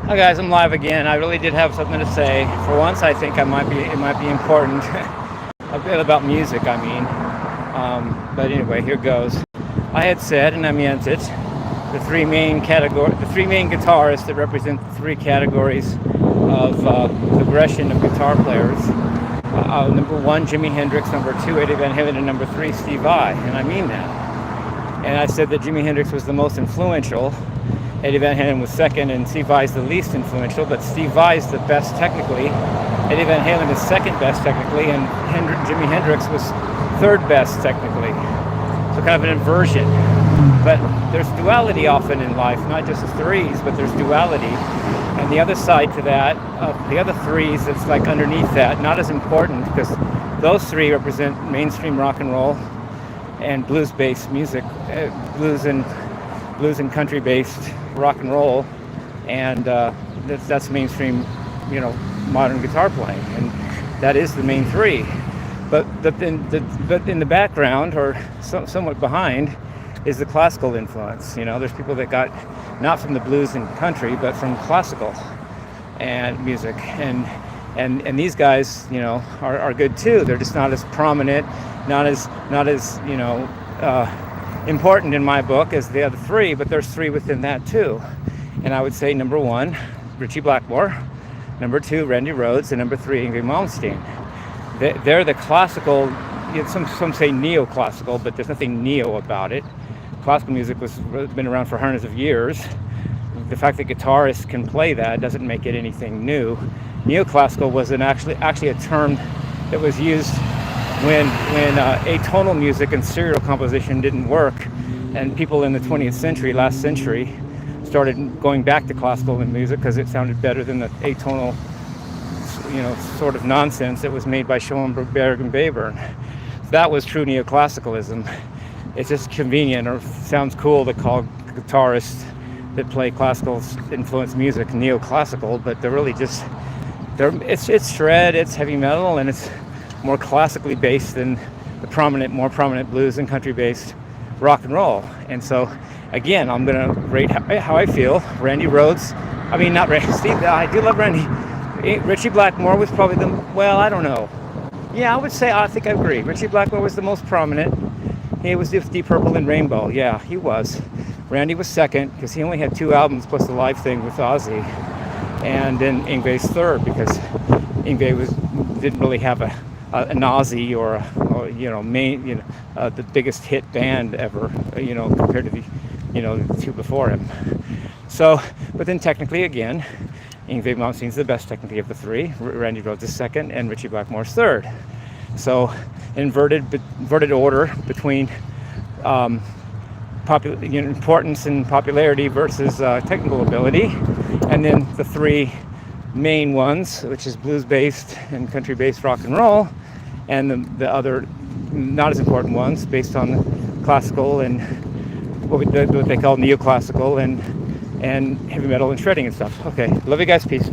Hi guys, I'm live again. I really did have something to say. For once, I think it might be important. A bit about music, I mean. But anyway, here goes. I had said, and I meant it, the three main guitarists that represent the three categories of progression of guitar players. Number one, Jimi Hendrix. Number two, Eddie Van Halen. And number three, Steve Vai. And I mean that. And I said that Jimi Hendrix was the most influential. Eddie Van Halen was second, and Steve Vai is the least influential, but Steve Vai is the best technically. Eddie Van Halen is second best technically, and Jimi Hendrix was third best technically. So kind of an inversion. But there's duality often in life, not just the threes, but there's duality. And the other side to that, the other threes that's like underneath that, not as important, because those three represent mainstream rock and roll and blues-based music, blues and country-based rock and roll, and that's mainstream, modern guitar playing, and that is the main three. But in the background, or somewhat behind, is the classical influence. There's people that got not from the blues and country, but from classical and music, and these guys, are good too. They're just not as prominent, not as important in my book as the other three, but there's three within that too. And I would say number one, Ritchie Blackmore, number two, Randy Rhoads, and number three, Yngwie Malmsteen. They're the classical, some say neoclassical, but there's nothing neo about it. Classical music was been around for hundreds of years. The fact that guitarists can play that doesn't make it anything new. Neoclassical was actually a term that was used when atonal music and serial composition didn't work, and people in the 20th century, last century, started going back to classical music because it sounded better than the atonal, sort of nonsense that was made by Schoenberg and Webern. So that was true neoclassicalism. It's just convenient, or sounds cool to call guitarists that play classical influenced music neoclassical, but they're really just, it's shred, it's heavy metal, and it's more classically based than the more prominent blues and country-based rock and roll. And so, again, I'm going to rate how I feel. Randy Rhoads, not Randy, Steve, I do love Randy. Ritchie Blackmore was probably I don't know. Yeah, I think I agree. Ritchie Blackmore was the most prominent. He was with Deep Purple and Rainbow. Yeah, he was. Randy was second, because he only had 2 albums plus the live thing with Ozzy. And then Yngwie's third, because Yngwie didn't really have an Ozzy or the biggest hit band ever, compared to the two before him. So, but then technically again, Yngwie Malmsteen's the best technically of the three. Randy Rhoads is second, and Ritchie Blackmore's third. So, inverted order between importance and popularity versus technical ability, and then the three main ones, which is blues-based and country-based rock and roll, and the other not as important ones based on classical and what they call neoclassical and heavy metal and shredding and stuff. Okay, love you guys, peace.